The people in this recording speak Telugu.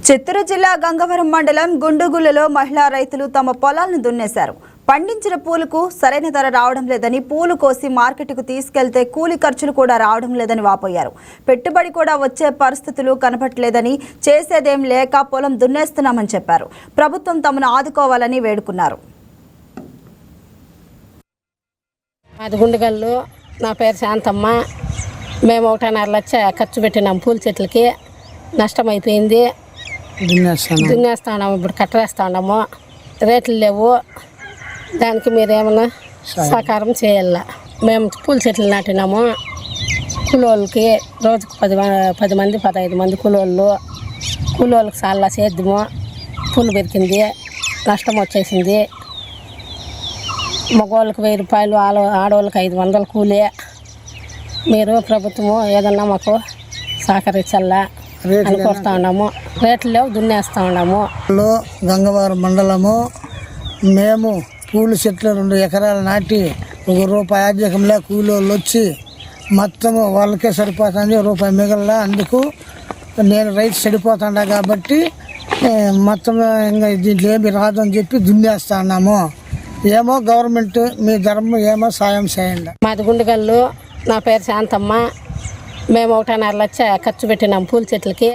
చిత్తూరు జిల్లా గంగవరం మండలం గుండుగులలో మహిళా రైతులు తమ పొలాలను దున్నేశారు. పండించిన పూలకు సరైన ధర రావడం లేదని, పూలు కోసి మార్కెట్కు తీసుకెళ్తే కూలి ఖర్చులు కూడా రావడం లేదని వాపోయారు. పెట్టుబడి కూడా వచ్చే పరిస్థితులు కనపట్లేదని, చేసేదేం లేక పొలం దున్నేస్తున్నామని చెప్పారు. ప్రభుత్వం తమను ఆదుకోవాలని వేడుకున్నారు. అది గుండుగల్లు. నా పేరు శాంతమ్మ. మేము 1.5 లక్ష ఖర్చు పెట్టినాం పూల చెట్లకి. నష్టం అయిపోయింది. దున్నేస్తున్నాము. ఇప్పుడు కట్టేస్తున్నాము. రేట్లు లేవు. దానికి మీరేమన్నా సహకారం చేయాల. మేము పూల చెట్లు నాటినాము. కూలోళ్ళకి రోజుకు 10 మంది 15 మంది కూలోళ్ళకి చాలా సేద్యము. పూలు పెరిగింది. నష్టం వచ్చేసింది. మగవాళ్ళకి 1000 రూపాయలు, ఆడవాళ్ళకి 500 కూలీ. మీరు ప్రభుత్వము ఏదన్నా మాకు సహకరించాలా అని కోరుతా ఉన్నాము. రేట్లు లేవు, దున్నేస్తూ ఉన్నాము. గంగవరం మండలము. మేము పూల చెట్లు 2 ఎకరాలు నాటి ₹1 ఆర్థికంలో కూలోళ్ళు వచ్చి మొత్తము వాళ్ళకే సరిపోతుంది. ₹1 మిగల. అందుకు నేను రైతు సరిపోతుండా కాబట్టి మొత్తం ఇంకా దీంట్లో ఏమి రాదని చెప్పి దున్నేస్తా ఉన్నాము. ఏమో గవర్నమెంట్ మీ ధర్మం ఏమో సాయం చేయండి. మాది గుండుగల్లు. నా పేరు శాంతమ్మ. మేము 1.5 లక్ష ఖర్చు పెట్టినాం పూల చెట్లకి.